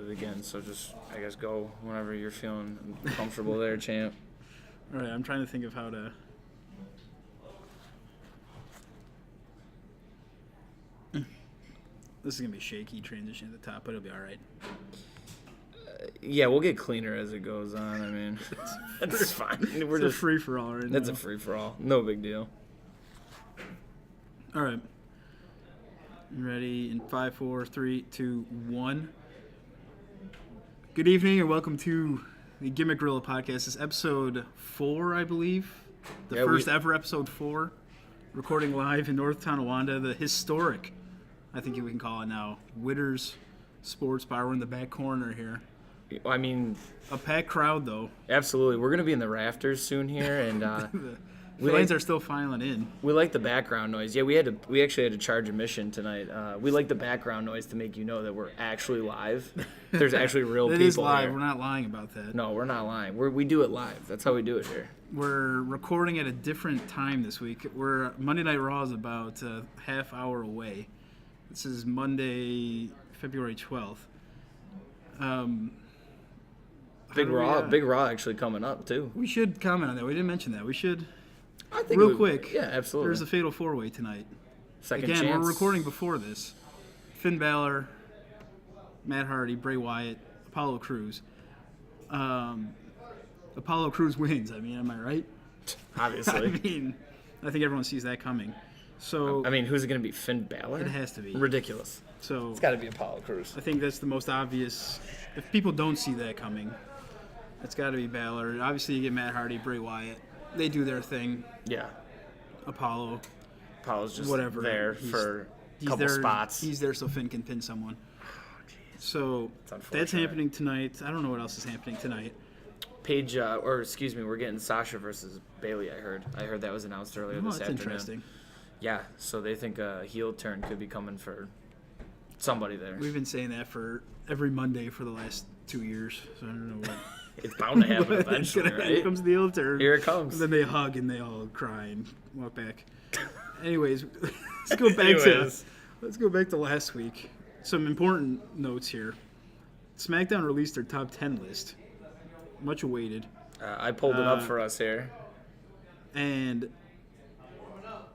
it again. So just, I guess, go whenever you're feeling comfortable there, champ. All right, I'm trying to think of how to. This is gonna be a shaky transition at the top, but it'll be all right. Yeah, we'll get cleaner as it goes on. I mean, that's fine. We're It's just a free for all right now. That's a free for all. No big deal. All right. You ready? In 5, 4, 3, 2, 1. Good evening and welcome to the Gimmick Gorilla podcast. This is episode 4, I believe. The first ever episode 4. Recording live in North Tonawanda, the historic, I think we can call it now, Witters Sports Bar. We're in the back corner here. I mean, a packed crowd, though. Absolutely. We're going to be in the rafters soon here, and the fans are still filing in. We like the background noise. Yeah, we actually had to charge admission tonight. We like the background noise to make you know that we're actually live. There's actually real people. It is live. Here. We're not lying about that. No, we're not lying. We do it live. That's how we do it here. We're recording at a different time this week. Monday Night Raw is about a half hour away. This is Monday, February 12th. Big Raw actually coming up too. We should comment on that. We didn't mention that. We should. I think real quick. Yeah, absolutely. There's a fatal 4-way tonight. Second Again, chance. We're recording before this. Finn Balor, Matt Hardy, Bray Wyatt, Apollo Crews. Apollo Crews wins. I mean, am I right? Obviously. I think everyone sees that coming. So who's it going to be? Finn Balor? It has to be. Ridiculous. So it's got to be Apollo Crews. I think that's the most obvious. If people don't see that coming, it's got to be Balor. Obviously, you get Matt Hardy, Bray Wyatt. They do their thing. Yeah. Apollo's just whatever. There for a couple spots. He's there so Finn can pin someone. So that's happening tonight. I don't know what else is happening tonight. We're getting Sasha versus Bayley. I heard that was announced earlier this afternoon. That's interesting. Yeah, so they think a heel turn could be coming for somebody there. We've been saying that for every Monday for the last 2 years, so I don't know what. It's bound to happen eventually, right? Here comes the heel turn. Here it comes. And then they hug and they all cry and walk back. Anyways, let's go back to last week. Some important notes here. SmackDown released their top 10 list. Much awaited. I pulled it up for us here. And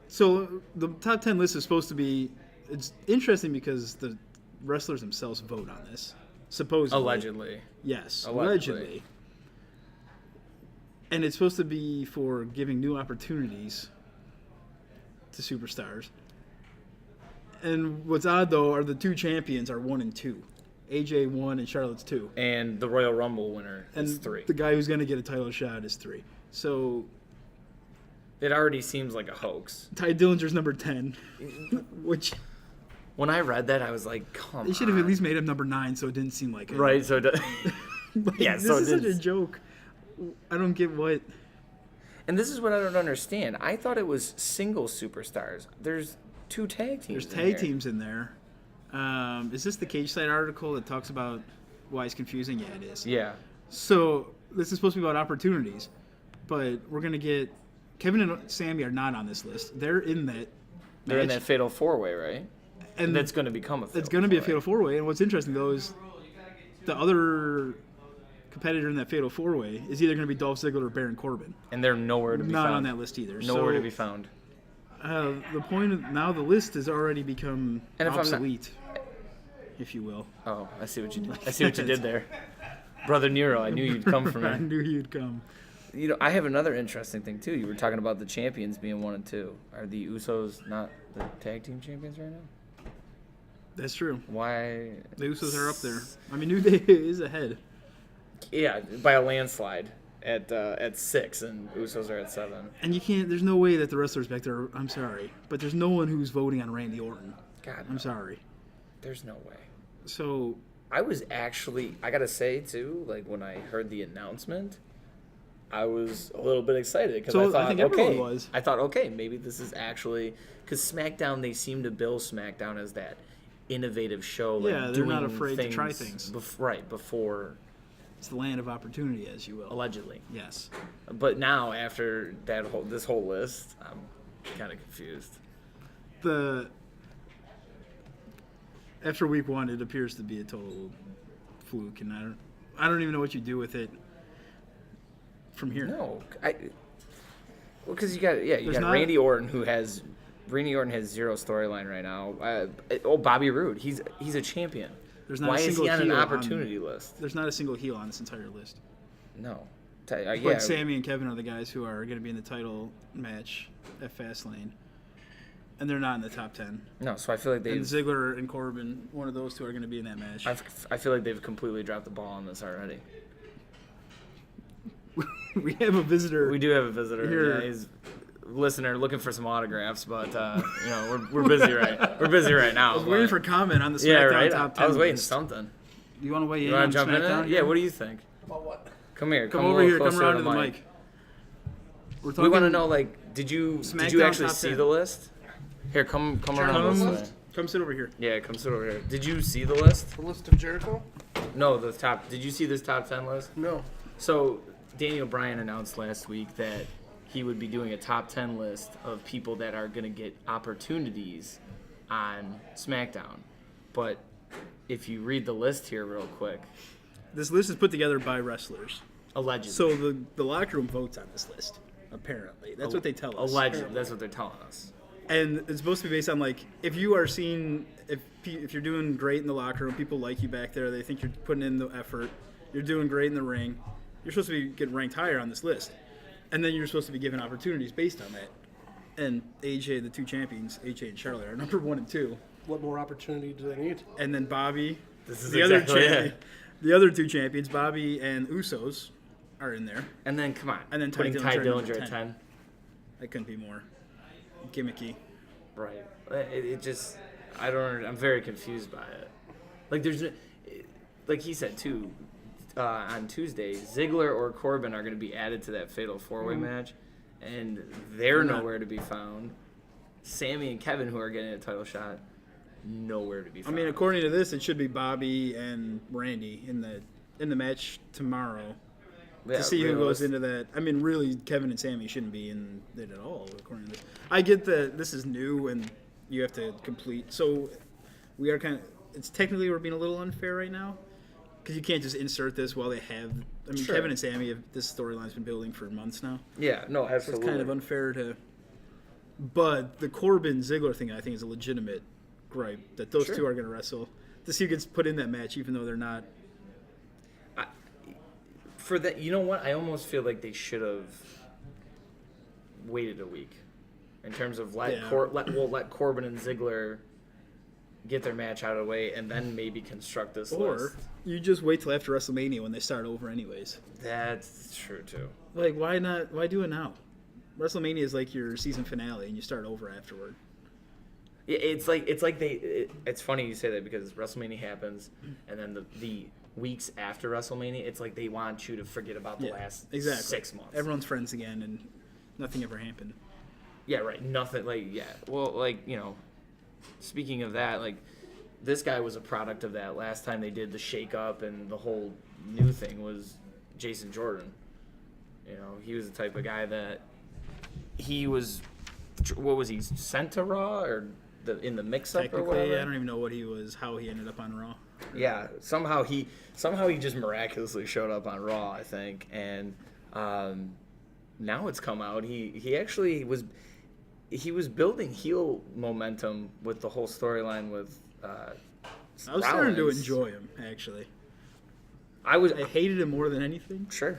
so the top 10 list is supposed to be, it's interesting because the wrestlers themselves vote on this. Supposedly. Allegedly. Yes, allegedly. And it's supposed to be for giving new opportunities to superstars. And what's odd, though, are the two champions are 1 and 2. AJ 1 and Charlotte's 2. And the Royal Rumble winner is 3. The guy who's going to get a title shot is 3. So it already seems like a hoax. Ty Dillinger's number 10, which... When I read that, I was like, come on. They should have at least made him number 9 so it didn't seem like it. Right, so... yeah, this is such a joke. I don't get what... And this is what I don't understand. I thought it was single superstars. There's 2 tag teams. There's tag teams in there. Is this the Cage Side article that talks about why it's confusing? Yeah, it is. Yeah. So this is supposed to be about opportunities, but we're going to get... Kevin and Sammy are not on this list. They're in that They're in that Fatal 4-Way, right? And that's going to become a Fatal 4-Way. It's going to be a Fatal 4-Way, and what's interesting, though, is the other competitor in that Fatal 4-Way is either going to be Dolph Ziggler or Baron Corbin. And they're nowhere to be found. Not on that list either. Nowhere to be found. The point of now the list has already become obsolete, if you will. Oh, I see what you did. I see what you did there. Brother Nero, I knew you'd come from I knew you'd come. You know, I have another interesting thing, too. You were talking about the champions being 1 and 2. Are the Usos not the tag team champions right now? That's true. Why? The Usos are up there. I mean, New Day is ahead. Yeah, by a landslide at 6, and Usos are at 7. And you can't. There's no way that the wrestlers back there. I'm sorry, but there's no one who's voting on Randy Orton. God, I'm sorry. There's no way. So I was actually, I gotta say too, like when I heard the announcement, I was a little bit excited because I think everyone was. I thought, okay, maybe this is actually because SmackDown. They seem to bill SmackDown as that innovative show. Like yeah, they're not afraid to try things. Before. It's the land of opportunity, as you will. Allegedly. Yes. But now, after this whole list, I'm kind of confused. After week 1, it appears to be a total fluke, and I don't even know what you do with it from here. No, because you got Randy Orton has zero storyline right now. Bobby Roode, he's a champion. Why is he on an opportunity list? There's not a single heel on this entire list. No. But Sammy and Kevin are the guys who are going to be in the title match at Fastlane. And they're not in the top 10. No, so I feel like and Ziggler and Corbin, one of those two are going to be in that match. I feel like they've completely dropped the ball on this already. We have a visitor. We do have a visitor. Here. Yeah, he's a listener looking for some autographs, but we're busy right now. I was waiting for comment on the SmackDown top 10 I was waiting list. something. You want to weigh in? You want on to jump SmackDown in it? Yeah. What do you think? About what? Come here. Come over here. Come around to the mic. We want to know, like, did you actually see the list? Here, come around this way. Come sit over here. Yeah, come sit over here. Did you see the list? The list of Jericho? No, the top. Did you see this top 10 list? No. So Daniel Bryan announced last week that he would be doing a top 10 list of people that are going to get opportunities on SmackDown. But if you read the list here real quick. This list is put together by wrestlers. Allegedly. So the locker room votes on this list, apparently. That's what they tell us. Allegedly. That's what they're telling us. And it's supposed to be based on, like, if you are seen, if you're doing great in the locker room, people like you back there, they think you're putting in the effort, you're doing great in the ring, you're supposed to be getting ranked higher on this list. And then you're supposed to be given opportunities based on that. And AJ, the two champions, AJ and Charlotte, are number 1 and 2. What more opportunity do they need? And then Bobby, the other two champions, Bobby and Usos, are in there. And then, come on. And then Ty Dillinger at 10. That couldn't be more gimmicky. Right. It just, I'm very confused by it. Like, like he said, too, on Tuesday, Ziggler or Corbin are going to be added to that fatal four-way match, and they're nowhere to be found. Sammy and Kevin, who are getting a title shot, nowhere to be found. I mean, according to this, it should be Bobby and Randy in the match tomorrow. Yeah, to see who goes into that. I mean, really, Kevin and Sammy shouldn't be in it at all, according to this. I get that this is new and you have to complete. So we are it's technically we're being a little unfair right now because you can't just insert this while they have. I mean, Sure. Kevin and Sammy, this storyline's been building for months now. Yeah, no, absolutely. So it's kind of unfair to. But the Corbin Ziggler thing, I think, is a legitimate gripe that those two are going to wrestle. To see who gets put in that match, even though they're not. For that, you know what? I almost feel like they should have waited a week, in terms of let Corbin and Ziggler get their match out of the way, and then maybe construct this list. Or you just wait till after WrestleMania when they start over, anyways. That's true too. Like, why not? Why do it now? WrestleMania is like your season finale, and you start over afterward. Yeah, it's funny you say that because WrestleMania happens, and then the weeks after WrestleMania, it's like they want you to forget about the last 6 months. Everyone's friends again, and nothing ever happened. Yeah, right. Nothing. Well, speaking of that, this guy was a product of that. Last time they did the shake-up and the whole new thing was Jason Jordan. You know, he was the type of guy that he was. What was he, sent to Raw or in the mix-up or whatever? I don't even know what he was. How he ended up on Raw. Yeah, somehow he just miraculously showed up on Raw, I think, and now it's come out he actually was building heel momentum with the whole storyline with I was starting to enjoy him, actually. I hated him more than anything. Sure,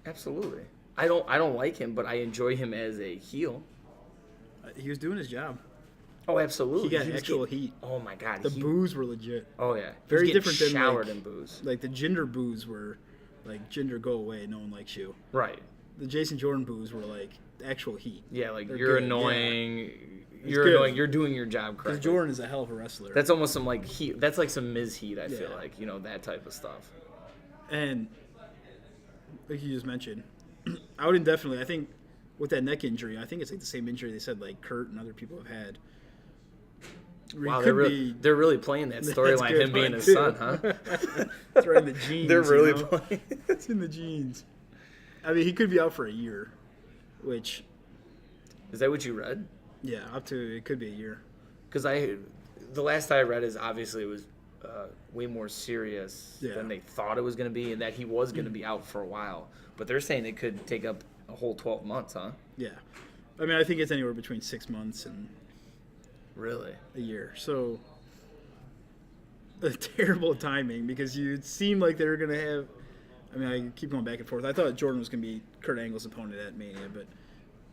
absolutely. I don't like him, but I enjoy him as a heel. He was doing his job. Oh, absolutely. He got actual heat. Oh my God, the boos were legit. Oh yeah, very different than showered in boos. Like the Jinder boos were like, Jinder, go away, no one likes you. Right. The Jason Jordan boos were like actual heat. Yeah, like They're you're good. annoying. Yeah. You're annoying. You're doing your job correctly. Because Jordan is a hell of a wrestler. That's almost some heat. That's like some Miz heat. I feel like, that type of stuff. And like you just mentioned, I would indefinitely. I think with that neck injury, I think it's like the same injury they said like Kurt and other people have had. Wow, they're really playing that storyline, him being his son, huh? It's right in the genes. They're really playing. It's in the genes. I mean, he could be out for a year, which... Is that what you read? Yeah, it could be a year. Because the last I read is obviously it was way more serious than they thought it was going to be, and that he was going to be out for a while. But they're saying it could take up a whole 12 months, huh? Yeah. I mean, I think it's anywhere between 6 months and really a year. So, a terrible timing because you seemed like they were going to have. I mean, I keep going back and forth. I thought Jordan was going to be Kurt Angle's opponent at Mania, but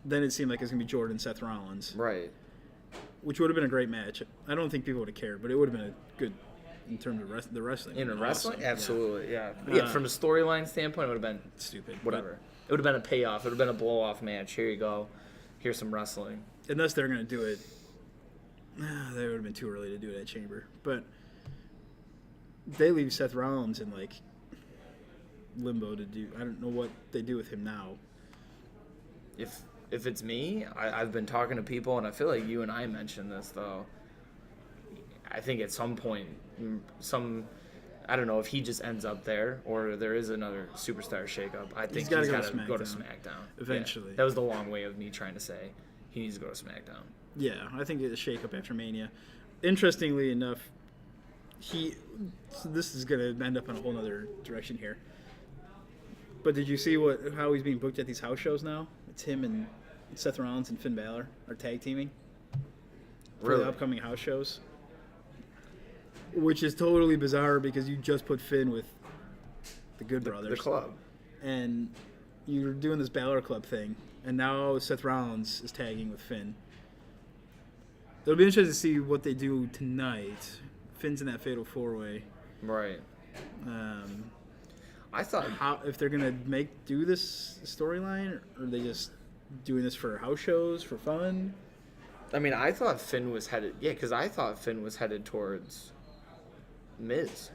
then it seemed like it was going to be Jordan and Seth Rollins. Right. Which would have been a great match. I don't think people would have cared, but it would have been a good in terms of the wrestling. In wrestling? Awesome. Absolutely, yeah. From a storyline standpoint, it would have been stupid. Whatever. It would have been a payoff. It would have been a blow-off match. Here you go. Here's some wrestling. Unless they're going to do it. That would have been too early to do it at Chamber. But they leave Seth Rollins in, like, limbo to do. I don't know what they do with him now. If it's me, I've been talking to people, and I feel like you and I mentioned this, though. I think at some point, I don't know if he just ends up there or there is another superstar shakeup. I think he's got to go to SmackDown. Eventually. Yeah, that was the long way of me trying to say he needs to go to SmackDown. Yeah, I think it's a shakeup after Mania. Interestingly enough, this is going to end up in a whole other direction here. But did you see how he's being booked at these house shows now? It's him and Seth Rollins and Finn Balor are tag teaming for the upcoming house shows. Which is totally bizarre because you just put Finn with the Good Brothers. The club. And you're doing this Balor Club thing. And now Seth Rollins is tagging with Finn. It'll be interesting to see what they do tonight. Finn's in that Fatal 4-Way. Right. I thought... if they're going to do this storyline, or are they just doing this for house shows, for fun? I mean, I thought Finn was headed... Yeah, because I thought Finn was headed towards Miz.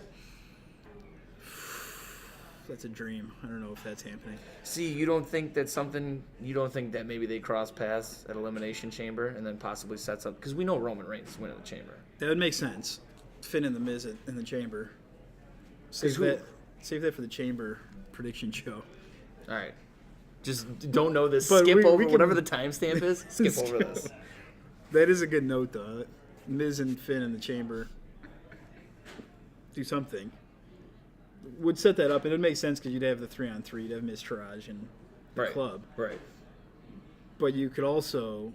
That's a dream. I don't know if that's happening. See, you don't think that maybe they cross paths at Elimination Chamber and then possibly sets up... Because we know Roman Reigns is winning the Chamber. That would make sense. Finn and the Miz in the Chamber. Save that for the Chamber prediction show. All right. Just don't know this. But skip over whatever the timestamp is. Skip over this. That is a good note, though. Miz and Finn in the Chamber. Do something. Would set that up, and it would make sense because you'd have the 3-on-3, you'd have Miz Taraj and the club. Right. But you could also,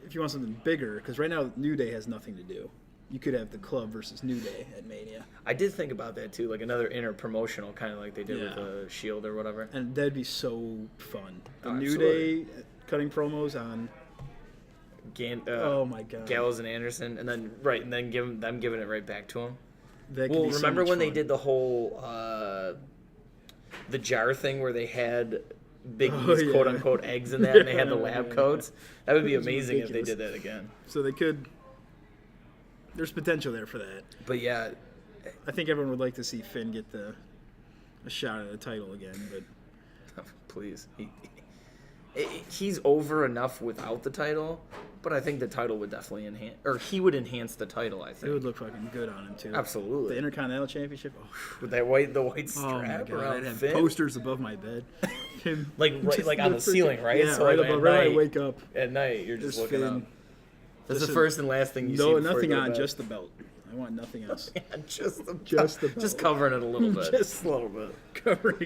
if you want something bigger, because right now New Day has nothing to do. You could have the club versus New Day at Mania. I did think about that too, like another inter-promotional kind of like they did with the Shield or whatever. And that'd be so fun. The New Day cutting promos on. Oh my God. Gallows and Anderson, and then giving it right back to him. Well, remember when they did the whole the jar thing where they had Big E's quote unquote eggs in that, and they had the lab coats? That would be amazing if they did that again. So they could. There's potential there for that. But yeah, I think everyone would like to see Finn get a shot at the title again. But please, he's over enough without the title. But I think the title would definitely enhance, or he would enhance the title. I think it would look fucking good on him too. Absolutely, the Intercontinental Championship with the white strap around. I'd have posters above my bed, like on the ceiling, right? Yeah, so right above. Right when I wake up at night, you're just looking up. That's the first and last thing you see. No, nothing on, just the belt. I want nothing else. Just the belt. Just covering it a little bit. Just a little bit. Covering.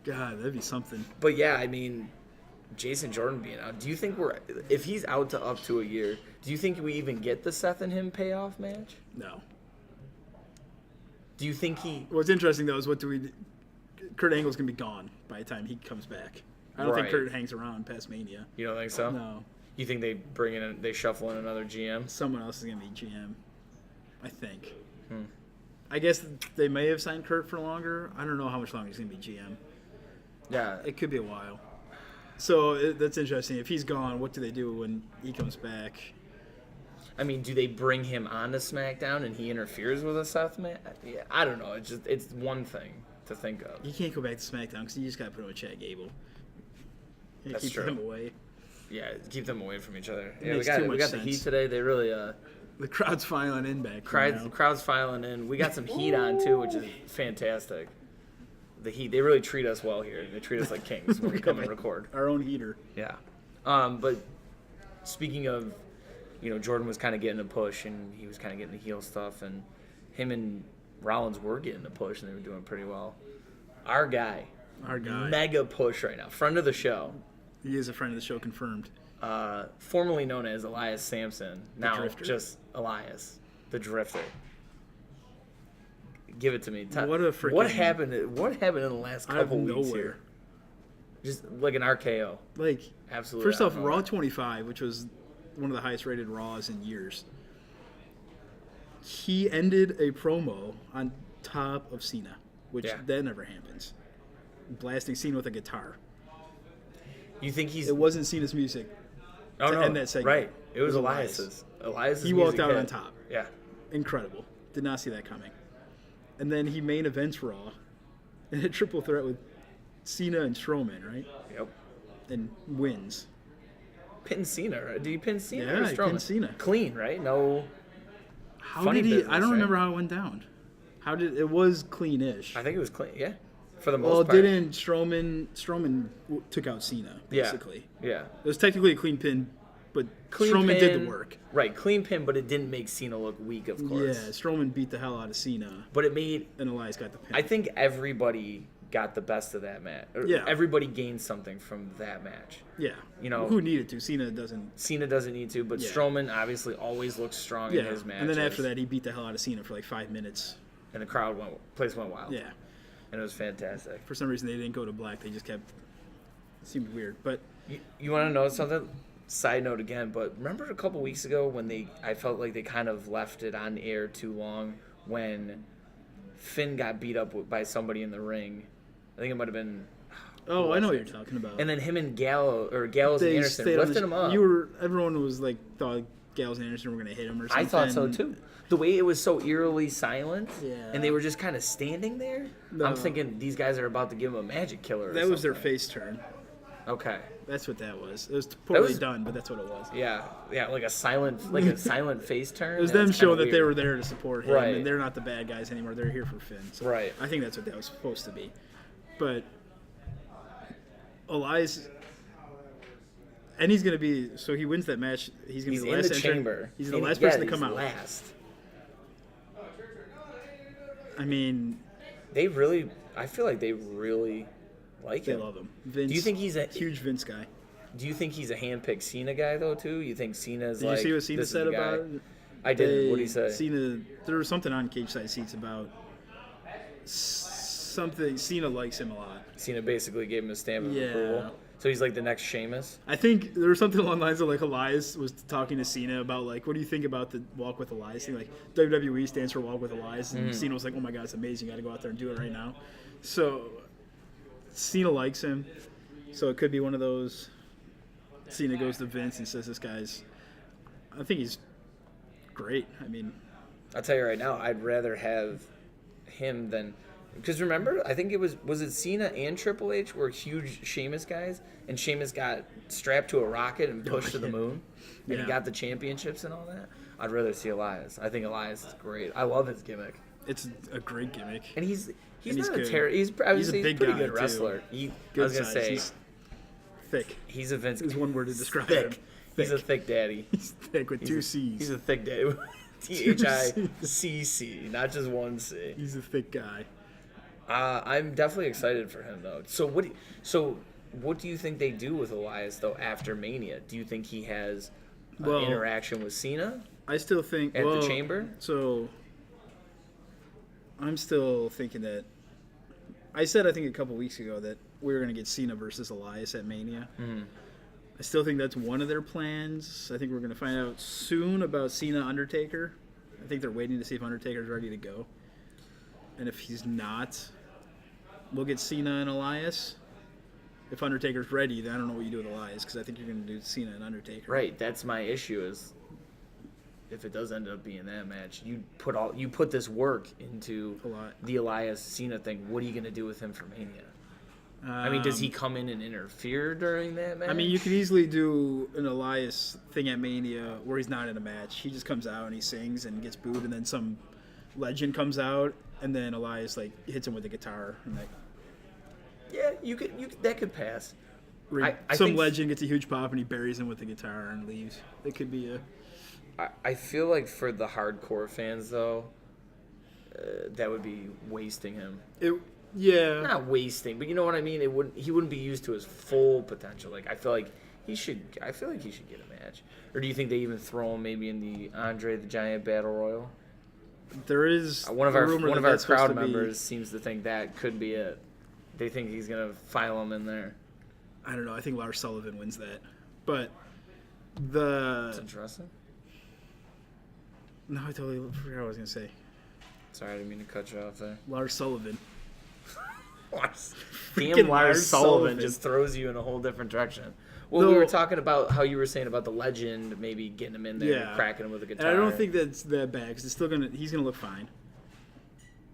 God, that'd be something. But yeah, I mean, Jason Jordan being out. Do you think if he's out to up to a year, do you think we even get the Seth and him payoff match? No. Do you think he? What's interesting though is Kurt Angle's gonna be gone by the time he comes back. I don't think Kurt hangs around past Mania. You don't think so? No. You think they shuffle in another GM? Someone else is gonna be GM. I think. I guess they may have signed Kurt for longer. I don't know how much longer he's gonna be GM. Yeah, it could be a while. So that's interesting. If he's gone, what do they do when he comes back? I mean, do they bring him on to SmackDown and he interferes with a Seth match? Yeah, I don't know. It's one thing to think of. You can't go back to SmackDown because you just got to put him with Chad Gable. That's true. Keep them away. Yeah, keep them away from each other. Yeah, we got the heat today. They really the crowd's filing in back. Crowd's filing in. We got some heat on too, which is fantastic. The Heat, they really treat us well here. They treat us like kings when we come and record. Our own heater. Yeah. But speaking of, Jordan was kind of getting a push, and he was kind of getting the heel stuff, and him and Rollins were getting a push, and they were doing pretty well. Our guy. Mega push right now. Friend of the show. He is a friend of the show, confirmed. Formerly known as Elias Sampson. Now just Elias, the Drifter. Give it to me. What happened in the last couple weeks here? Just like an RKO. Like, absolutely. First off, Raw 25, which was one of the highest rated Raws in years. He ended a promo on top of Cena, which that never happens. Blasting Cena with a guitar. You think It wasn't Cena's music. Oh, no. End that segment. Right. It was Elias's. He walked out on top. Yeah. Incredible. Did not see that coming. And then he main events Raw in a triple threat with Cena and Strowman, right? Yep. And wins. Pin Cena, right? Did he pin Cena? Yeah, he pinned Cena. Clean, right? No. How did he? Business, I don't remember how it went down. It was clean-ish. I think it was clean. Yeah. For the most part. Didn't Strowman took out Cena basically? Yeah. It was technically a clean pin, but Strowman did the work. Right, clean pin, but it didn't make Cena look weak, of course. Yeah, Strowman beat the hell out of Cena. But it made... And Elias got the pin. I think everybody got the best of that match. Yeah. Everybody gained something from that match. Yeah. You know, who needed to? Cena doesn't need to, but Strowman obviously always looks strong in his matches. And then after that, he beat the hell out of Cena for like 5 minutes. And the place went wild. Yeah. And it was fantastic. For some reason, they didn't go to black. They just kept... It seemed weird, but... You want to know something? Side note again, but remember a couple weeks ago when I felt like they kind of left it on air too long when Finn got beat up by somebody in the ring. I think it might have been... Oh, I know what you're talking about. And then him and Gallows and Anderson lifted him up. Everyone was like, thought Gallows and Anderson were going to hit him or something. I thought so too. The way it was so eerily silent, yeah. And they were just kind of standing there. No. I'm thinking these guys are about to give him a magic killer. That was their face turn. Okay, that's what that was. It was poorly done, but that's what it was. Yeah, like a silent face turn. It was them showing that they were there to support him, right. And they're not the bad guys anymore. They're here for Finn. So right. I think that's what that was supposed to be. But Elias, and he's going to be. So he wins that match. He's going to be the last chamber. He's the last person to come out. Last. I mean, I feel like they really like him. They love him. Vince, do you think he's a huge Vince guy? Do you think he's a hand-picked Cena guy though too? You think Cena's Did you see what Cena said about it? I didn't. What did he say? Cena, there was something on Cage Side Seats about something. Cena likes him a lot. Cena basically gave him a stamp of approval. So he's like the next Sheamus? I think there was something along the lines of like Elias was talking to Cena about like, what do you think about the Walk with Elias thing? Like WWE stands for Walk with Elias. And Cena was like, oh my God, it's amazing. You got to go out there and do it right now. So Cena likes him. So it could be one of those. Cena goes to Vince and says, I think he's great. I mean, I'll tell you right now, I'd rather have him than... Because remember, I think it was it Cena and Triple H were huge Sheamus guys, and Sheamus got strapped to a rocket and pushed to the moon, and he got the championships and all that. I'd rather see Elias. I think Elias is great. I love his gimmick. It's a great gimmick. And he's not good. He's a pretty good wrestler. I was gonna say he's thick. He's a Vince. Is one word to describe him. Thick. He's a thick daddy. He's thick with two C's. He's a thick daddy. THICC, not just one C. He's a thick guy. I'm definitely excited for him though. So what do you think they do with Elias though after Mania? Do you think he has an interaction with Cena? I still think at the Chamber. So I'm still thinking that I said I think a couple weeks ago that we were going to get Cena versus Elias at Mania. Mm-hmm. I still think that's one of their plans. I think we're going to find out soon about Cena Undertaker. I think they're waiting to see if Undertaker's ready to go. And if he's not, we'll get Cena and Elias. If Undertaker's ready, then I don't know what you do with Elias because I think you're going to do Cena and Undertaker. Right, that's my issue is if it does end up being that match, you put this work into the Elias Cena thing. What are you going to do with him for Mania? I mean, does he come in and interfere during that match? I mean, you could easily do an Elias thing at Mania where he's not in a match. He just comes out and he sings and gets booed, and then some legend comes out, and then Elias like hits him with the guitar. And like, yeah, you could that could pass. Some legend gets a huge pop and he buries him with the guitar and leaves. It could be a. I feel like for the hardcore fans though, that would be wasting him. Yeah. Not wasting, but you know what I mean. He wouldn't be used to his full potential. Like I feel like he should get a match. Or do you think they even throw him maybe in the Andre the Giant Battle Royal? There is one of our crowd members seems to think that could be it. They think he's gonna file him in there. I don't know. I think Lars Sullivan wins that, but It's interesting. No, I totally forgot what I was gonna say. Sorry, I didn't mean to cut you off there. Lars Sullivan. Damn, Lars Sullivan just throws you in a whole different direction. Well, we were talking about how you were saying about the legend, maybe getting him in there, and cracking him with a guitar. And I don't think that's that bad because he's gonna look fine.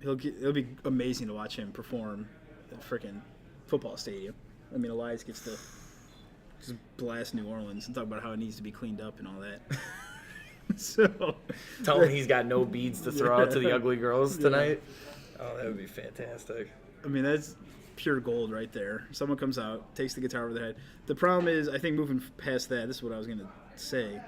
It'll be amazing to watch him perform at a freaking football stadium. I mean, Elias gets to just blast New Orleans and talk about how it needs to be cleaned up and all that. So tell him he's got no beads to throw out to the ugly girls tonight. Oh, that would be fantastic. I mean, that's pure gold right there. Someone comes out, takes the guitar over their head. The problem is, I think moving past that, this is what I was going to say.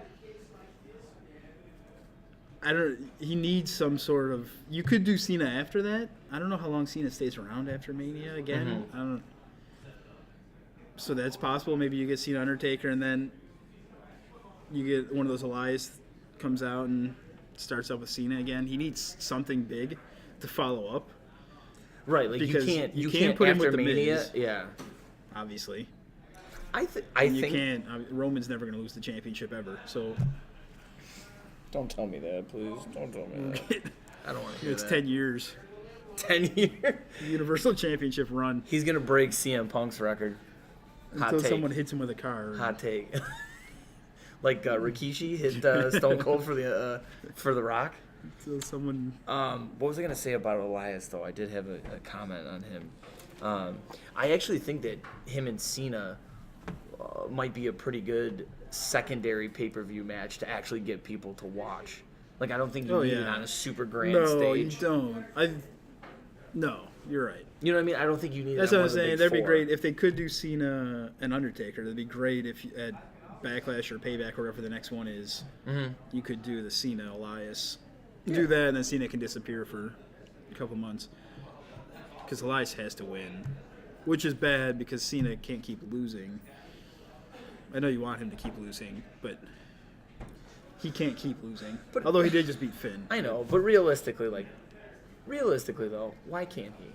He needs some sort of... You could do Cena after that. I don't know how long Cena stays around after Mania again. I don't... So that's possible. Maybe you get Cena Undertaker, and then you get one of those Elias comes out and starts up with Cena again. He needs something big to follow up. Right, like because you can't put him with the Mania. Miz, yeah, obviously. I think you can't. Roman's never going to lose the championship ever. So don't tell me that, please. Don't tell me that. I don't want to hear that. It's 10 years. 10 years. Universal Championship run. He's going to break CM Punk's record. Until someone hits him with a car. Hot take. Like Rikishi hit Stone Cold for the Rock. Until someone. What was I gonna say about Elias though? I did have a comment on him. I actually think that him and Cena might be a pretty good secondary pay-per-view match to actually get people to watch. Like I don't think you need it on a super grand stage. No, you don't. No, you're right. You know what I mean? I don't think you need. That's what I'm saying. That'd be great if they could do Cena and Undertaker. That'd be great if at Backlash or Payback or whatever the next one is, you could do the Cena Elias. Do that, and then Cena can disappear for a couple months. Because Elias has to win, which is bad because Cena can't keep losing. I know you want him to keep losing, but he can't keep losing. Although he did just beat Finn. I know, but realistically though, why can't he?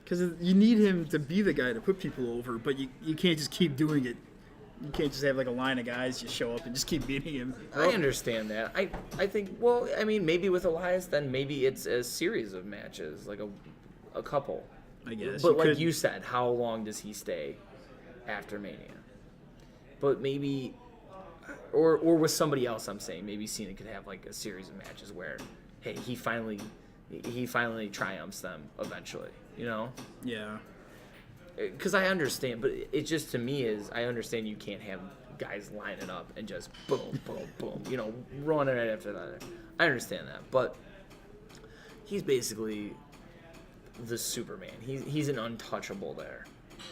Because you need him to be the guy to put people over, but you can't just keep doing it. You can't just have like a line of guys just show up and just keep beating him. I understand that. I think, well, I mean, maybe with Elias, then maybe it's a series of matches, like a couple. I guess. But like you said, how long does he stay after Mania? But maybe, or with somebody else, I'm saying, maybe Cena could have like a series of matches where, hey, he finally triumphs them eventually, you know? Yeah. Because I understand, but it just to me is I understand you can't have guys lining up and just boom, boom, boom, running right after that. I understand that, but he's basically the Superman. He's an untouchable there,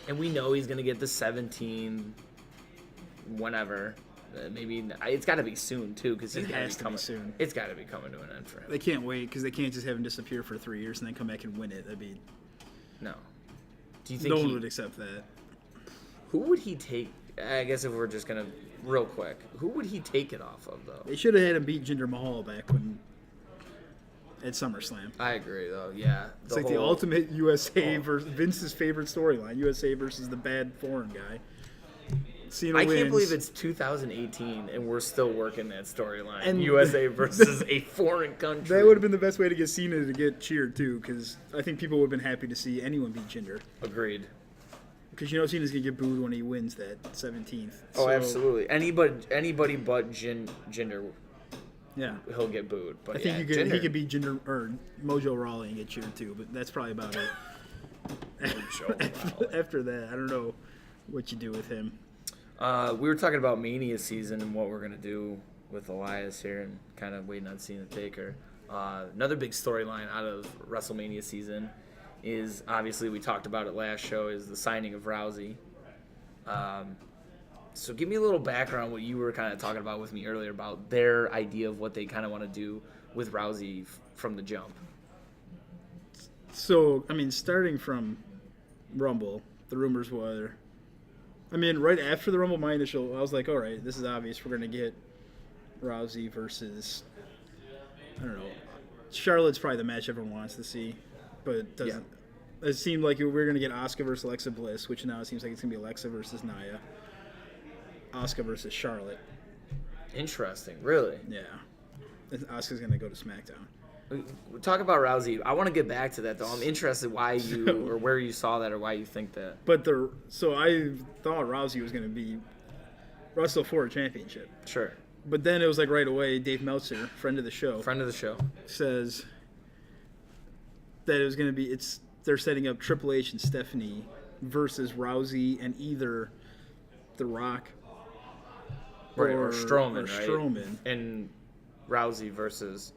and we know he's gonna get the 17 whenever. Maybe it's got to be soon too, because it has to be soon. It's got to be coming to an end for him. They can't wait because they can't just have him disappear for 3 years and then come back and win it. That'd be no. Do you think no one would accept that? Who would he take? I guess if we're just gonna real quick, who would he take it off of though? They should have had him beat Jinder Mahal back at SummerSlam. I agree though. Yeah, it's like the ultimate USA versus Vince's favorite storyline: USA versus the bad foreign guy. Cena wins. Can't believe it's 2018 and we're still working that storyline. And USA versus a foreign country. That would have been the best way to get Cena to get cheered too, because I think people would have been happy to see anyone beat Jinder. Agreed. Because Cena's gonna get booed when he wins that 17th. Oh, absolutely. Anybody but Jinder. Yeah, he'll get booed. But I think he could beat Jinder or Mojo Rawley and get cheered too. But that's probably about it. After that, I don't know what you do with him. We were talking about Mania season and what we're going to do with Elias here and kind of waiting on Cena Taker. Another big storyline out of WrestleMania season is, obviously we talked about it last show, is the signing of Rousey. So give me a little background on what you were kind of talking about with me earlier about their idea of what they kind of want to do with Rousey from the jump. So, I mean, starting from Rumble, the rumors were... I mean, right after the Rumble, I was like, all right, this is obvious. We're going to get Rousey versus... I don't know. Charlotte's probably the match everyone wants to see, but it doesn't... Yeah. It seemed like we were going to get Asuka versus Alexa Bliss, which now it seems like it's going to be Alexa versus Nia. Asuka versus Charlotte. Interesting, really? Yeah. Asuka's going to go to SmackDown. Talk about Rousey. I want to get back to that, though. I'm interested why you or where you saw that or why you think that. So I thought Rousey was going to be wrestle for a championship. Sure. But then it was like right away, Dave Meltzer, friend of the show, says that it was going to be they're setting up Triple H and Stephanie versus Rousey and either The Rock or Strowman, right? Strowman. And Rousey versus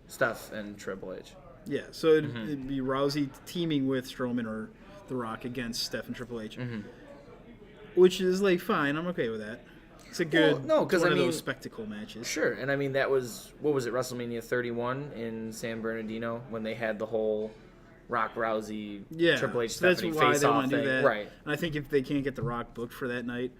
Steph and Triple H. Yeah, so it'd be Rousey teaming with Strowman or The Rock against Steph and Triple H, which is like fine. I'm okay with that. It's a good one of those spectacle matches. Sure, and I mean that was what was it, WrestleMania 31 in San Bernardino when they had the whole Rock Rousey Triple H Stephanie face off. That's why they want to do that, right? And I think if they can't get The Rock booked for that night,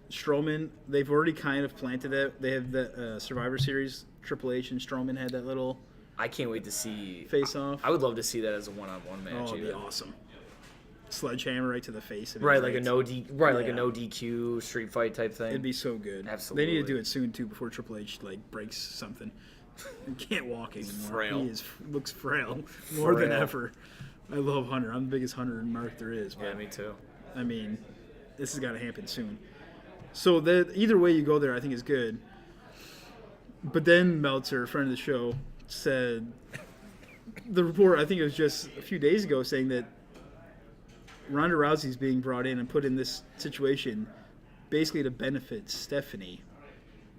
Strowman, they've already kind of planted that. They have the Survivor Series. Triple H and Strowman had that little. I can't wait to see face off. I would love to see that as a one-on-one match. Oh, it'd be awesome. Sledgehammer right to the face. Right, like a no DQ street fight type thing. It'd be so good. Absolutely. They need to do it soon too before Triple H breaks something. He can't walk anymore. Frail. He looks frail more than ever. I love Hunter. I'm the biggest Hunter mark there is. Yeah, me too. I mean, this has got to happen soon. So either way you go there, I think is good. But then Meltzer, friend of the show, said the report, I think it was just a few days ago, saying that Ronda Rousey's being brought in and put in this situation basically to benefit Stephanie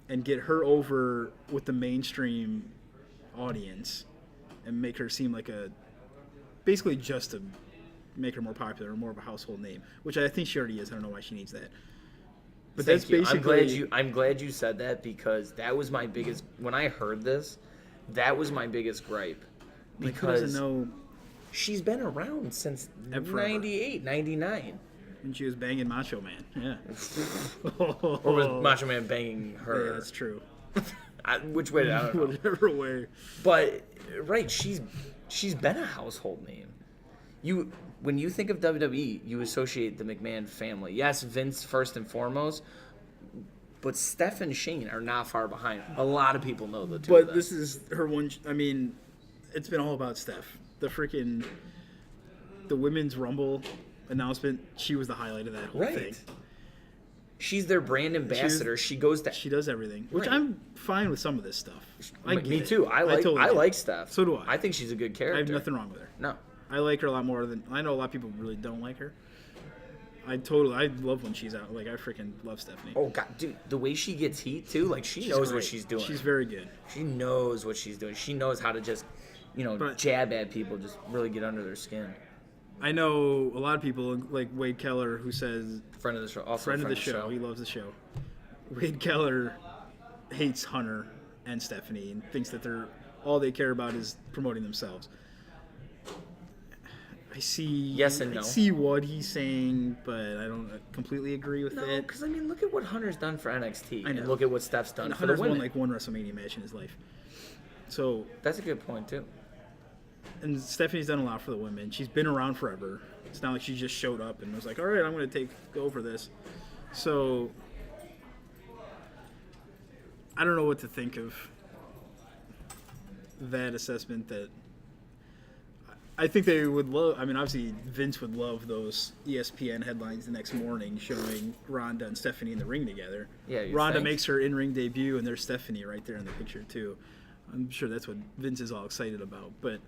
and get her over with the mainstream audience and make her seem like basically just to make her more popular or more of a household name, which I think she already is. I don't know why she needs that. But that's basically. I'm glad you said that because that was my biggest. When I heard this, that was my biggest gripe. Because she's been around since 98, 99. When she was banging Macho Man, yeah. Or was Macho Man banging her? Yeah, that's true. Which way? I don't know. Whatever way. But right, she's been a household name. When you think of WWE, you associate the McMahon family. Yes, Vince first and foremost, but Steph and Shane are not far behind. A lot of people know the two of them. But this is her one. I mean, it's been all about Steph. The Women's Rumble announcement, she was the highlight of that whole thing. She's their brand ambassador. She does everything, which I'm fine with some of this stuff. Me too. I like Steph. So do I. I think she's a good character. I have nothing wrong with her. No. I like her a lot more than I know. A lot of people really don't like her. I love when she's out. Like I freaking love Stephanie. Oh god, dude, the way she gets heat too, she knows what she's doing. She's very good. She knows what she's doing. She knows how to just, jab at people, just really get under their skin. I know a lot of people like Wade Keller, who says friend of the show, friend of the show. He loves the show. Wade Keller hates Hunter and Stephanie and thinks that all they care about is promoting themselves. I see. Yes and no. I see what he's saying, but I don't completely agree with it. No, because look at what Hunter's done for NXT, I know. And look at what Steph's done for Hunter's the women. won one WrestleMania match in his life, so that's a good point too. And Stephanie's done a lot for the women. She's been around forever. It's not like she just showed up and was like, "All right, I'm going to go over this." So I don't know what to think of that assessment. That I think they would love. I mean, obviously, Vince would love those ESPN headlines the next morning showing Ronda and Stephanie in the ring together. Yeah, Ronda makes her in-ring debut, and there's Stephanie right there in the picture, too. I'm sure that's what Vince is all excited about. But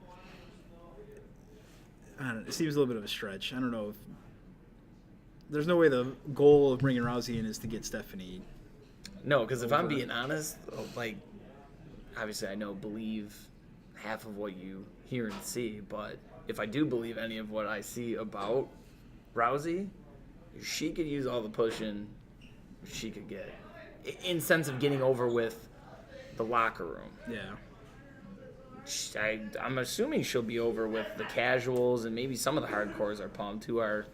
I don't know, it seems a little bit of a stretch. I don't know if there's no way the goal of bringing Rousey in is to get Stephanie. No, because if I'm being honest, obviously I believe half of what you hear and see, but if I do believe any of what I see about Rousey, she could use all the pushing she could get in sense of getting over with the locker room. Yeah. I'm assuming she'll be over with the casuals, and maybe some of the hardcores are pumped who are,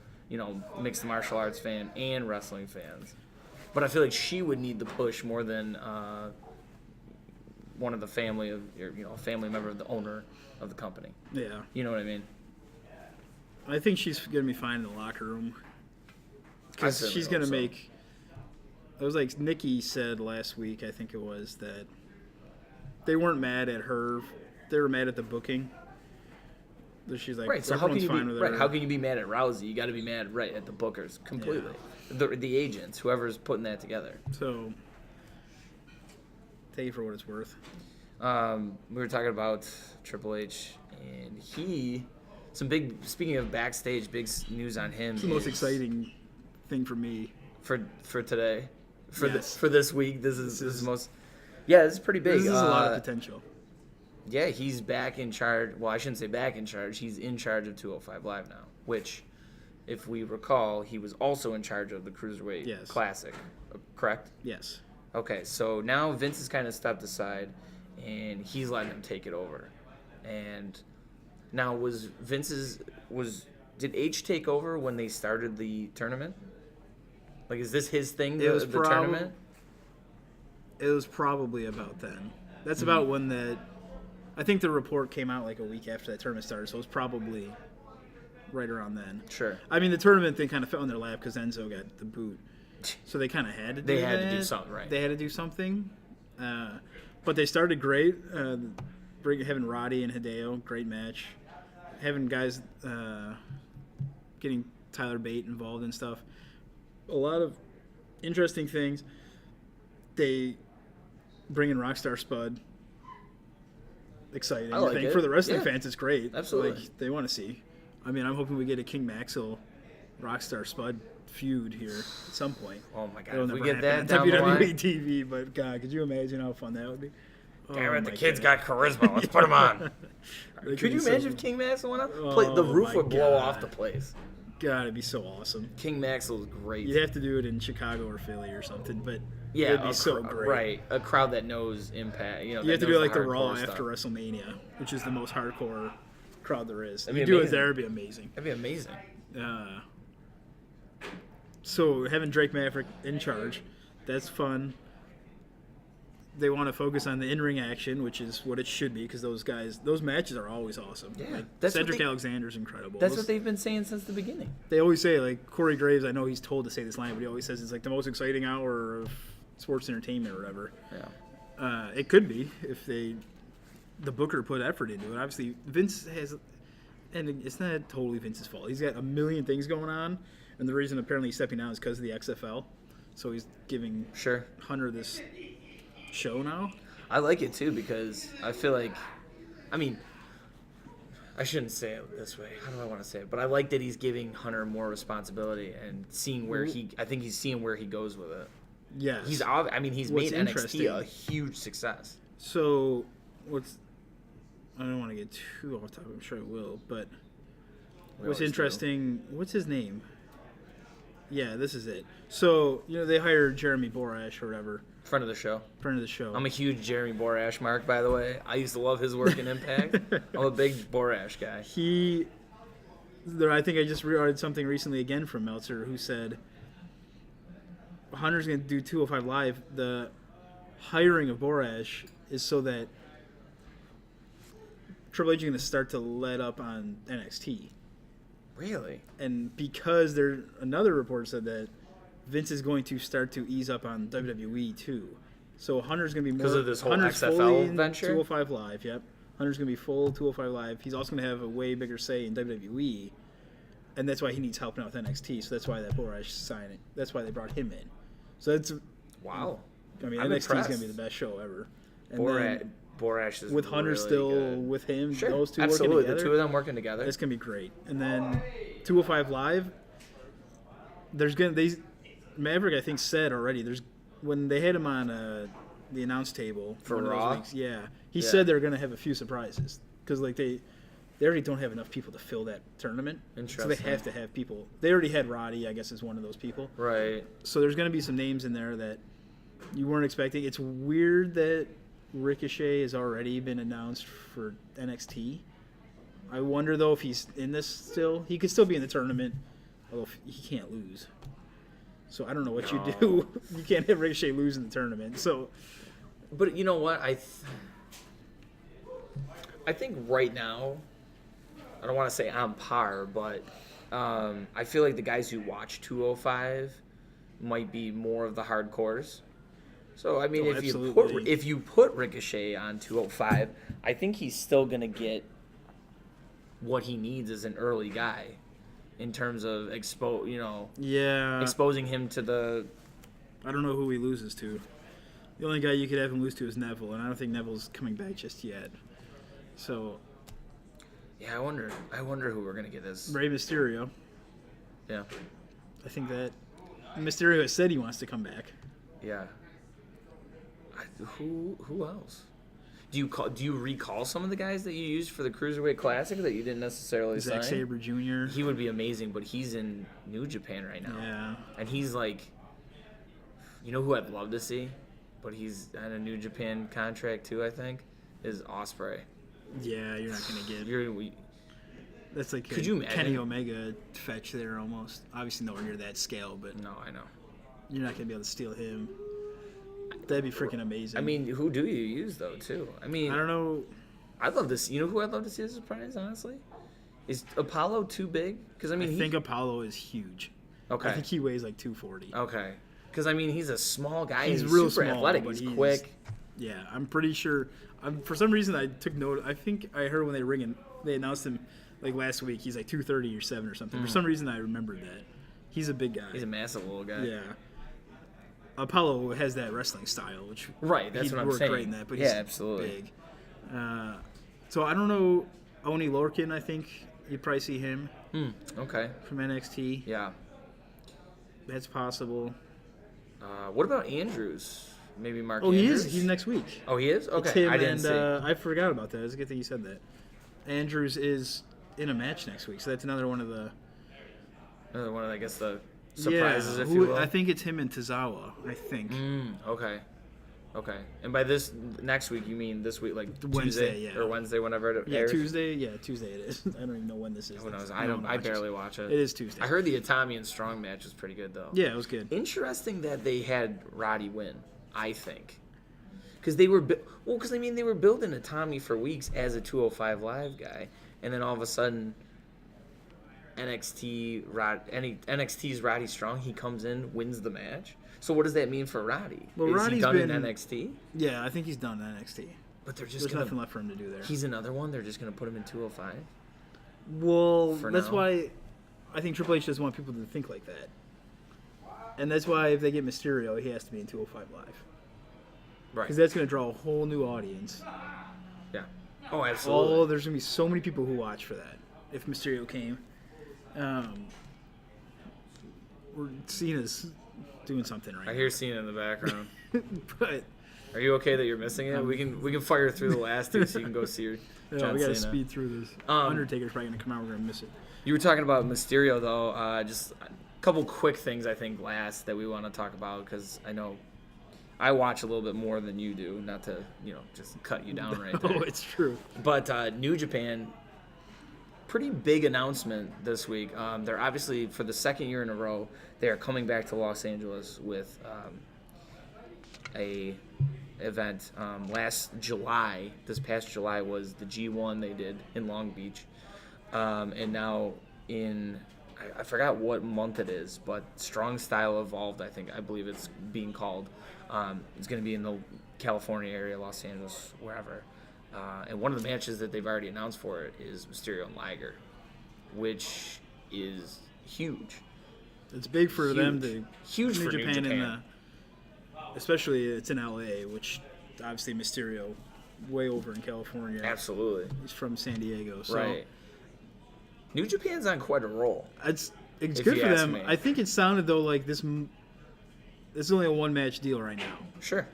mixed martial arts fan and wrestling fans. But I feel like she would need the push more than one of the family of, a family member of the owner of the company. Yeah. You know what I mean? I think she's going to be fine in the locker room. Because she's going to make... It was like Nikki said last week, I think it was, that they weren't mad at her. They were mad at the booking. She's like, right, so how can you be mad at Rousey? You got to be mad at the bookers completely. Yeah. The agents, whoever's putting that together. So, take it for what it's worth. We were talking about Triple H, and speaking of backstage, big news on him. It's the most exciting thing for me. For today. For this week, this is most. Yeah, this is pretty big. This is a lot of potential. Yeah, he's back in charge. Well, I shouldn't say back in charge. He's in charge of 205 Live now, which, if we recall, he was also in charge of the Cruiserweight Classic, correct? Yes. Okay, so now Vince has kind of stepped aside, and he's letting him take it over. And now did H take over when they started the tournament? Like, is this his thing, the tournament? It was probably about then. That's about when I think the report came out like a week after that tournament started, so it was probably right around then. Sure. I mean, the tournament thing kind of fell in their lap because Enzo got the boot. So they kind of had to do They had to do something, right? They had to do something. But they started great. Having Roddy and Hideo, great match. Having guys getting Tyler Bate involved and stuff. A lot of interesting things. They bring in Rockstar Spud. Exciting. I think for the wrestling fans, it's great. Absolutely. Like, they want to see. I mean, I'm hoping we get a King Maxwell Rockstar Spud feud here at some point. Oh my God! It'll if we get that down WWE TV, but God, could you imagine how fun that would be? Damn it, the kid's got charisma. Let's put him on. Could you imagine if King Maxwell went on? The roof would blow off the place. God, it'd be so awesome. King Maxwell's great. You'd have to do it in Chicago or Philly or something, but yeah, it'd be so great. Right, a crowd that knows Impact. You have to do it like the Raw after WrestleMania, which is the most hardcore crowd there is. If you do it there, it'd be amazing. That'd be amazing. So having Drake Maverick in charge, that's fun. They want to focus on the in-ring action, which is what it should be, because those matches are always awesome. Yeah, like, Cedric Alexander's incredible. That's what they've been saying since the beginning. They always say, like, Corey Graves, I know he's told to say this line, but he always says it's like the most exciting hour of sports entertainment or whatever. Yeah. It could be if the booker put effort into it. Obviously, Vince has, and it's not totally Vince's fault. He's got a million things going on, and the reason apparently he's stepping down is because of the XFL. So he's giving Hunter this show now. I like it too because I feel like, I mean, I shouldn't say it this way. How do I want to say it? But I like that he's giving Hunter more responsibility and seeing where I think he's seeing where he goes with it. Yeah. He's made NXT a huge success. So I don't want to get too off topic. I'm sure I will, but what's interesting? What's his name? Yeah, this is it. So they hired Jeremy Borash or whatever. Friend of the show. I'm a huge Jeremy Borash mark, by the way. I used to love his work in Impact. I'm a big Borash guy. I think I just read something recently again from Meltzer who said Hunter's going to do 205 Live. The hiring of Borash is so that Triple H is going to start to let up on NXT. Really? And because another report said that Vince is going to start to ease up on WWE too. So Hunter's going to be more... Because of this whole Hunter's XFL venture? 205 Live, yep. Hunter's going to be full 205 Live. He's also going to have a way bigger say in WWE. And that's why he needs help now with NXT. So that's why that Borash signing. That's why they brought him in. So that's... Wow. I mean, NXT is going to be the best show ever. And Borash is with Hunter really still good. with him, sure. those two Absolutely. working together. The two of them working together. It's going to be great. And then 205 Live, Maverick, I think, said already, when they had him on the announce table for Raw, weeks, he said they're going to have a few surprises because they already don't have enough people to fill that tournament. Interesting. So they have to have people. They already had Roddy, I guess, as one of those people. Right. So there's going to be some names in there that you weren't expecting. It's weird that Ricochet has already been announced for NXT. I wonder, though, if he's in this still. He could still be in the tournament, although he can't lose. So I don't know what you do. You can't have Ricochet lose in the tournament. So, but you know what? I think right now, I don't want to say on par, but I feel like the guys who watch 205 might be more of the hardcores. So I mean, if you put Ricochet on 205, I think he's still gonna get what he needs as an early guy, in terms of exposing him to the. I don't know who he loses to. The only guy you could have him lose to is Neville, and I don't think Neville's coming back just yet. So. Yeah, I wonder who we're gonna get as Rey Mysterio. Yeah. I think that Mysterio has said he wants to come back. Yeah. Who else? Do you recall some of the guys that you used for the Cruiserweight Classic that you didn't necessarily sign? Zack Sabre Jr. He would be amazing, but he's in New Japan right now. Yeah. And he's like, you know who I'd love to see, but he's on a New Japan contract too, I think, is Ospreay. Yeah, you're not going to get... That's like could you imagine? Kenny Omega fetch there almost. Obviously nowhere near that scale, but... No, I know. You're not going to be able to steal him. That'd be freaking amazing. I mean, who do you use, though, too? I mean... I don't know. I'd love to see... You know who I'd love to see as a surprise, honestly? Is Apollo too big? Because I think Apollo is huge. Okay. I think he weighs like 240. Okay. Because, I mean, he's a small guy. He's real super small, athletic. but He's quick. Yeah, I'm pretty sure. For some reason, I took note. I think I heard when they announced him like last week. He's like 230 or 7 or something. For some reason, I remembered that. He's a big guy. He's a massive little guy. Yeah. Apollo has that wrestling style, which that's what I'm saying. Great in that, but yeah, he's absolutely big. So I don't know. Oni Lorcan, I think you'd probably see him. Okay. From NXT. Yeah. That's possible. What about Andrews? Maybe Mark. Oh, Andrews? he is. He's next week. Oh, he is. Okay. It's him I didn't see. I forgot about that. It's a good thing you said that. Andrews is in a match next week, so that's another one of the. Another one of, I guess, the surprises, if you will. I think it's him and Tozawa. I think. Okay. And by this next week, you mean this week, like Wednesday, Tuesday or Wednesday, whenever it airs? Tuesday. Yeah, Tuesday it is. I don't even know when this is. Who knows? I barely watch it. It is Tuesday. I heard the Itami and Strong match was pretty good, though. Yeah, it was good. Interesting that they had Roddy win, I think. Because they were they were building Itami for weeks as a 205 Live guy, and then all of a sudden NXT's Roddy Strong, he comes in, wins the match. So what does that mean for Roddy? Well, Is he done in NXT? Yeah, I think he's done in NXT. But there's nothing left for him to do there. He's another one. They're just gonna put him in 205. Well, that's why I think Triple H doesn't want people to think like that, and that's why if they get Mysterio, he has to be in 205 Live. Right. Because that's gonna draw a whole new audience. Yeah. Oh, absolutely. There's gonna be so many people who watch for that if Mysterio came. Cena's doing something right now. I hear Cena in the background. But are you okay that you're missing it? We can fire through the last two so you can go see John we gotta Cena. speed through this. Undertaker's probably gonna come out. We're gonna miss it. You were talking about Mysterio though. Just a couple quick things I think last that we want to talk about because I know I watch a little bit more than you do. Not to just cut you down right there. Oh, it's true. But New Japan. Pretty big announcement this week. They're obviously, for the second year in a row, they are coming back to Los Angeles with a event. This past July was the G1 they did in Long Beach. And now I forgot what month it is, but Strong Style Evolved, I believe it's being called. It's going to be in the California area, Los Angeles, wherever. And one of the matches that they've already announced for it is Mysterio and Liger, which is huge. It's big for them to huge for New Japan. Especially it's in LA, which obviously Mysterio way over in California. Absolutely. He's from San Diego. So right. New Japan's on quite a roll. It's good for them. I think it sounded though like this is only a one match deal right now. Sure.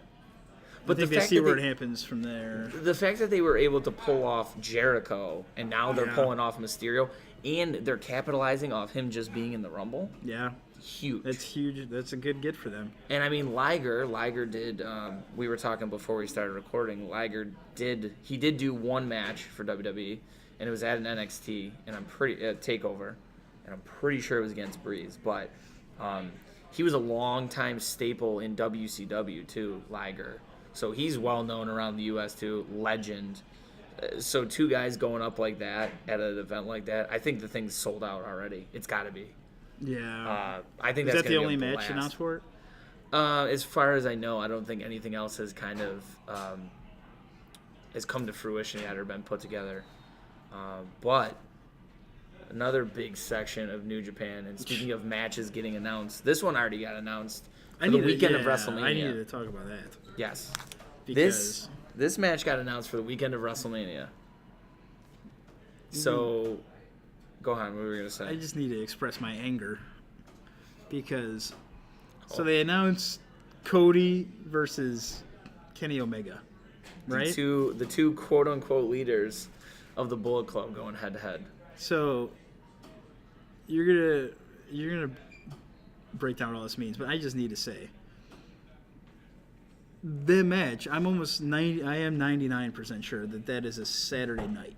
But they see where it happens from there. The fact that they were able to pull off Jericho and now they're pulling off Mysterio and they're capitalizing off him just being in the Rumble. Yeah. Huge. That's huge. That's a good get for them. And I mean, Liger did. We were talking before we started recording. Liger did do one match for WWE, and it was at an NXT, and Takeover, and I'm pretty sure it was against Breeze. But he was a long-time staple in WCW too, Liger. So he's well known around the U.S. too, legend. So two guys going up like that at an event like that, I think the thing's sold out already. It's got to be. Yeah. I think is that's that the only match announced for it? As far as I know, I don't think anything else has kind of has come to fruition yet or been put together. But another big section of New Japan, and speaking of matches getting announced, this one already got announced for the weekend of WrestleMania. I needed to talk about that. Yes. Because This match got announced for the weekend of WrestleMania. So, go on. What were you going to say? I just need to express my anger. Because, so they announced Cody versus Kenny Omega, right? The two quote-unquote leaders of the Bullet Club going head-to-head. So, you're gonna break down what all this means, but I just need to say, the match, I am 99% sure that is a Saturday night.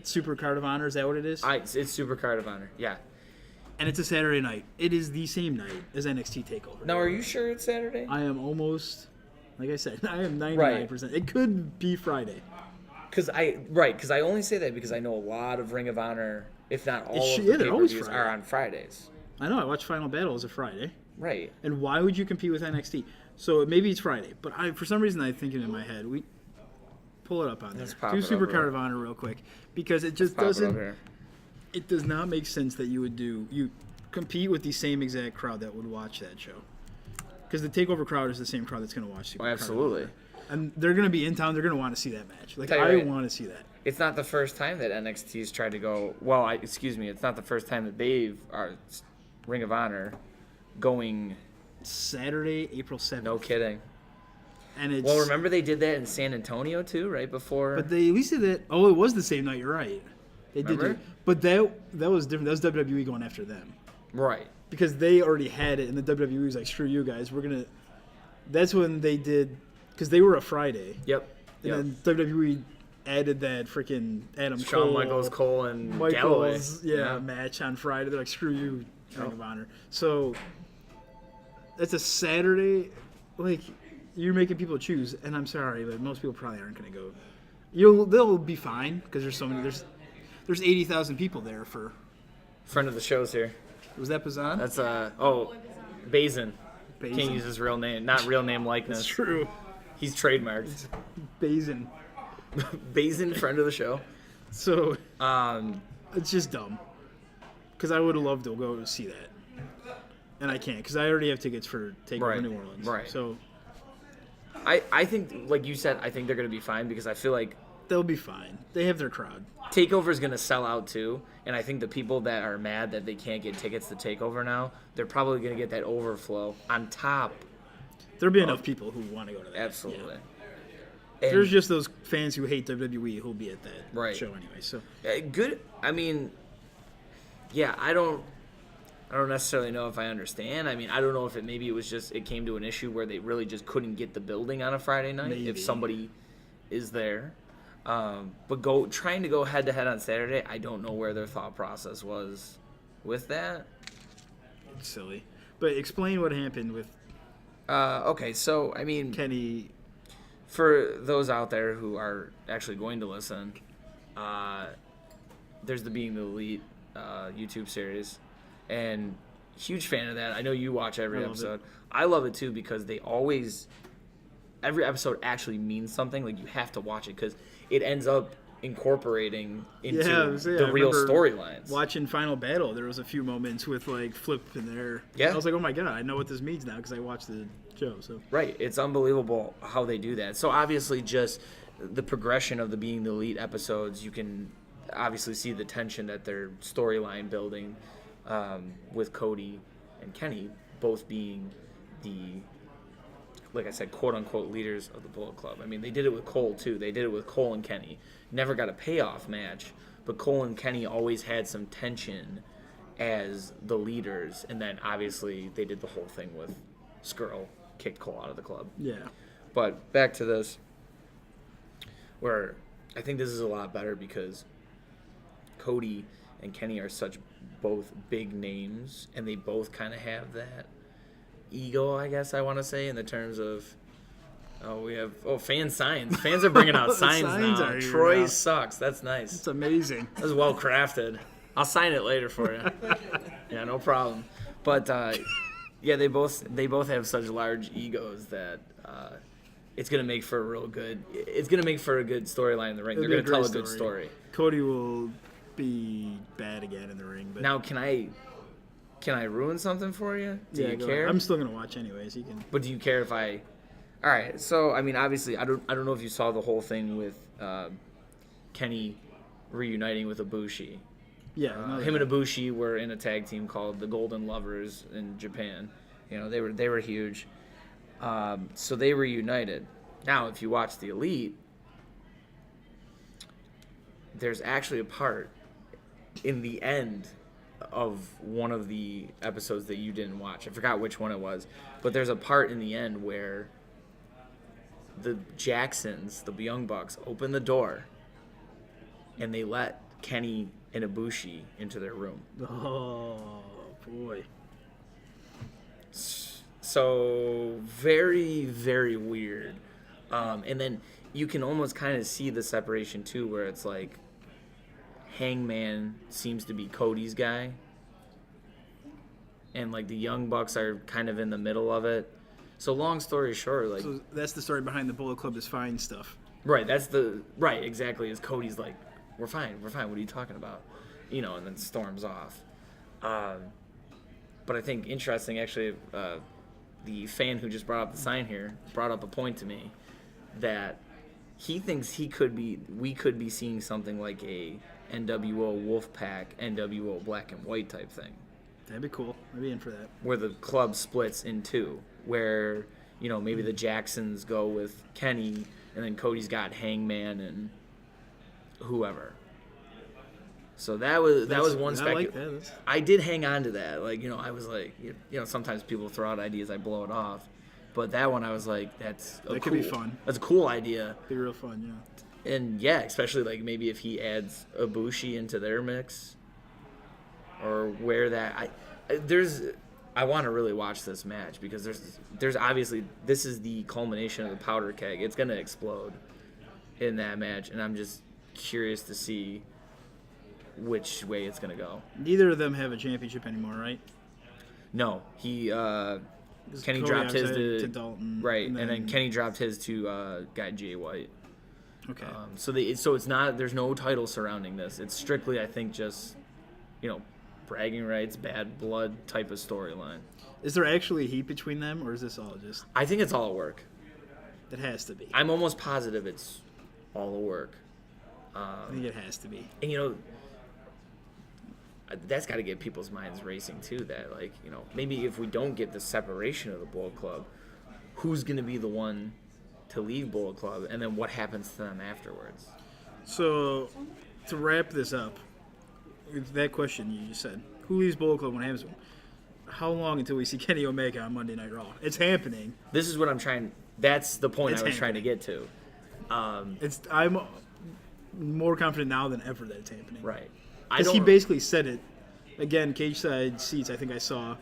Super Card of Honor, is that what it is? It's Super Card of Honor, yeah. And it's a Saturday night. It is the same night as NXT TakeOver. Now, are you sure it's Saturday? I am almost, like I said, I am 99%. Right. It could be Friday. Because I only say that because I know a lot of Ring of Honor, if not all of the they're always pay-per-views, Friday. are on Fridays. I know, I watched Final Battle as a Friday. Right. And why would you compete with NXT? So maybe it's Friday, but for some reason I think it in my head. We pull it up on there. Do Super Card of Honor real quick, because it just doesn't. It does not make sense that you compete with the same exact crowd that would watch that show, because the TakeOver crowd is the same crowd that's going to watch Super Card of Absolutely. Honor. And they're going to be in town. They're going to want to see that match. Like, I want to see that. It's not the first time that NXT's tried to go. Well, it's not the first time that Ring of Honor going Saturday, April 7th. No kidding. And it's, well, remember they did that in San Antonio too, right before. But they at least did it. Oh, it was the same night. You're right. They did Remember? But that was different. That was WWE going after them. Right. Because they already had it, and the WWE was like, "Screw you guys. We're gonna." That's when they did, because they were a Friday. Yep. And then WWE added that freaking Shawn Michaels, Cole, and Galloway. Match on Friday. They're like, "Screw you, Ring of Honor." So that's a Saturday. Like, you're making people choose, and I'm sorry, but most people probably aren't going to go. They'll be fine because there's so many. There's 80,000 people there for. Friend of the show's here. Was that Bazan? That's Bazin. Can't use his real name, not real name likeness. That's true. He's trademarked. Bazin. Bazin, friend of the show. So it's just dumb. Because I would have loved to go see that, and I can't because I already have tickets for TakeOver New Orleans. Right. So I think, like you said, I think they're going to be fine because I feel like they'll be fine. They have their crowd. TakeOver's going to sell out too, and I think the people that are mad that they can't get tickets to TakeOver now, they're probably going to get that overflow on top. There'll be enough people who want to go to that. Absolutely. Yeah. There's just those fans who hate WWE who'll be at that show anyway. So good. I mean, yeah, I don't necessarily know if I understand. I mean, I don't know if it came to an issue where they really just couldn't get the building on a Friday night if somebody is there. But trying to go head to head on Saturday, I don't know where their thought process was with that. It's silly. But explain what happened with. Okay, so I mean, Kenny. For those out there who are actually going to listen, there's the Being the Elite YouTube series, and huge fan of that. I know you watch every episode. I love it too because every episode actually means something. Like, you have to watch it because it ends up incorporating into the real storylines. Watching Final Battle, there was a few moments with like Flip in there. Yeah, I was like, oh my god, I know what this means now because I watched the show. So right, it's unbelievable how they do that. So obviously, just the progression of the Being the Elite episodes, you can obviously see the tension that their storyline building with Cody and Kenny both being the, like I said, quote-unquote leaders of the Bullet Club. I mean, they did it with Cole, too. They did it with Cole and Kenny. Never got a payoff match, but Cole and Kenny always had some tension as the leaders, and then obviously they did the whole thing with Skrull kicked Cole out of the club. Yeah. But back to this, where I think this is a lot better because Cody and Kenny are such both big names, and they both kind of have that ego, I guess I want to say, in the terms of, fan signs. Fans are bringing out signs now. Troy sucks. That's nice. It's amazing. That's well crafted. I'll sign it later for you. Yeah, no problem. But they both have such large egos that it's gonna make for a real good. It's gonna make for a good storyline in the ring. They're gonna tell a good story. Cody will be bad again in the ring. But now, can I ruin something for you? Do you care? I'm still gonna watch anyways. You can. But do you care if I? All right. So I mean, obviously, I don't know if you saw the whole thing with Kenny reuniting with Ibushi. Yeah. Him and Ibushi were in a tag team called the Golden Lovers in Japan. You know, they were huge. So they reunited. Now, if you watch the Elite, there's actually a part in the end of one of the episodes that you didn't watch. I forgot which one it was, but there's a part in the end where the Jacksons, the Young Bucks, open the door and they let Kenny and Ibushi into their room. Oh, boy. So very, very weird. And then you can almost kind of see the separation too, where it's like Hangman seems to be Cody's guy, and like the Young Bucks are kind of in the middle of it. So long story short, like, so that's the story behind the Bullet Club is fine stuff. Right. Right. Exactly. Is Cody's like, we're fine. What are you talking about? You know, and then storms off. But I think interesting actually. The fan who just brought up the sign here brought up a point to me that he thinks we could be seeing something like a NWO Wolfpack, NWO Black and White type thing. That'd be cool. I'd be in for that. Where the club splits in two, where, you know, maybe the Jacksons go with Kenny, and then Cody's got Hangman and whoever. So that was one speculation. I like that. I did hang on to that. Like, you know, I was like, you know, sometimes people throw out ideas, I blow it off. But that one, I was like, that could be fun. That's a cool idea. Be real fun, yeah. And yeah, especially like maybe if he adds Ibushi into their mix, or where that I want to really watch this match because there's obviously this is the culmination of the powder keg. It's gonna explode in that match, and I'm just curious to see which way it's gonna go. Neither of them have a championship anymore, right? No, Kenny dropped his to Dalton, right, and then Kenny dropped his to guy Jay White. Okay. So it's not, there's no title surrounding this. It's strictly, I think, just, you know, bragging rights, bad blood type of storyline. Is there actually heat between them, or is this all just? I think it's all a work. It has to be. I'm almost positive it's all a work. I think it has to be. And you know, that's got to get people's minds racing too. That, like, you know, maybe if we don't get the separation of the Bullet Club, who's going to be the one to leave Bullet Club, and then what happens to them afterwards? So, to wrap this up, that question you just said, who leaves Bullet Club when it happens? How long until we see Kenny Omega on Monday Night Raw? It's happening. This is what I'm trying. That's the point I was trying to get to. I'm more confident now than ever that it's happening. Right. Because he basically said it. Again, Cage Side Seats, I think I saw.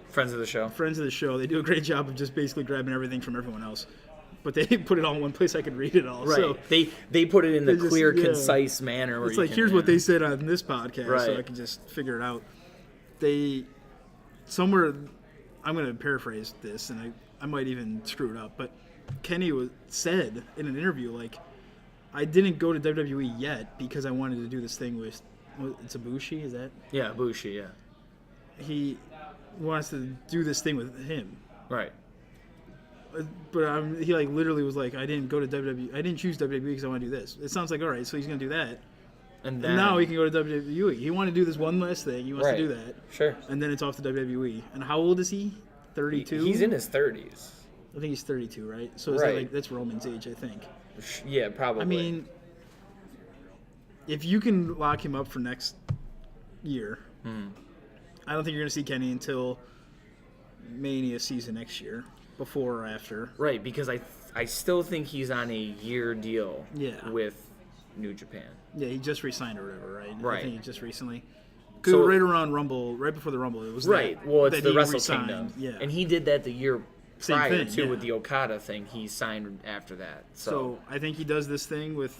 Friends of the show. They do a great job of just basically grabbing everything from everyone else. But they didn't put it all in one place I could read it all. Right. So they put it in the clear, concise manner. Where it's like, here's what they said on this podcast, right, so I can just figure it out. Somewhere, I'm going to paraphrase this, and I might even screw it up, but Kenny said in an interview, like, I didn't go to WWE yet because I wanted to do this thing with, it's Ibushi, is that? Yeah, Ibushi, yeah. He wants to do this thing with him. Right. But he, like, literally was like, I didn't go to WWE. I didn't choose WWE because I want to do this. It sounds like, all right, so he's going to do that. And now he can go to WWE. He wanted to do this one last thing. He wants to do that. Sure. And then it's off to WWE. And how old is he? 32? He's in his 30s. I think he's 32, right? So is that, like, that's Roman's age, I think. Yeah, probably. I mean, if you can lock him up for next year, I don't think you're going to see Kenny until Mania season next year, before or after. Right, because I still think he's on a year deal with New Japan. Yeah, he just re-signed or whatever, right? Right. I think he just recently. Because right around Rumble, right before the Rumble, it was right. Well, it's that the Wrestle Kingdom. Yeah. And he did that the year prior thing, with the Okada thing. He signed after that. So I think he does this thing with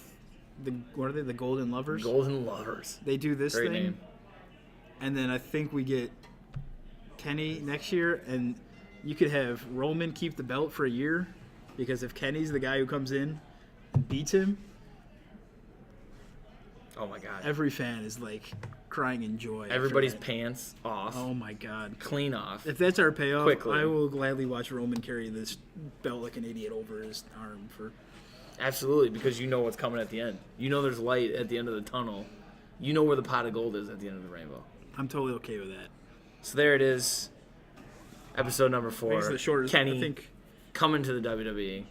what are they? The Golden Lovers? Golden Lovers. They do this Great thing. Name. And then I think we get Kenny next year, and you could have Roman keep the belt for a year, because if Kenny's the guy who comes in and beats him, oh my God, every fan is like crying in joy. Everybody's pants off. Oh my God, clean off. If that's our payoff, quickly. I will gladly watch Roman carry this belt like an idiot over his arm for. Absolutely, because you know what's coming at the end. You know there's light at the end of the tunnel. You know where the pot of gold is at the end of the rainbow. I'm totally okay with that. So there it is. Episode number 4. It's the shortest, Kenny I think. Coming to the WWE.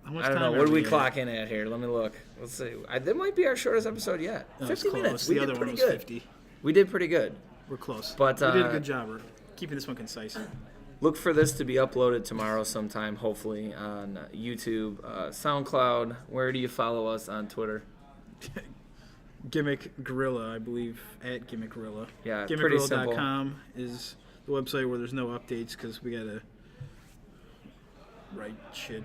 How much I don't time know. What do we at? clock in at here? Let me look. Let's see. That might be our shortest episode yet. No, 50 minutes. We the did other pretty one was good. 50. We did pretty good. We're close. But we did a good job. We're keeping this one concise. Look for this to be uploaded tomorrow sometime, hopefully, on YouTube, SoundCloud. Where do you follow us on Twitter? Gimmick Gorilla, I believe, at Gimmick Gorilla. Yeah, pretty simple. GimmickGorilla.com is the website where there's no updates because we got to write shit.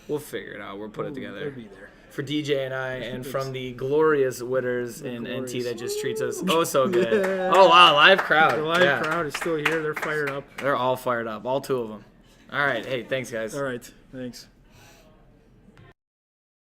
We'll figure it out. We'll put it together. We'll be there. For DJ and I, and from the glorious Witters in NT that just treats us oh so good. Yeah. Oh, wow, live crowd. The live crowd is still here. They're fired up. They're all fired up, all 2 of them. All right. Hey, thanks, guys. All right. Thanks.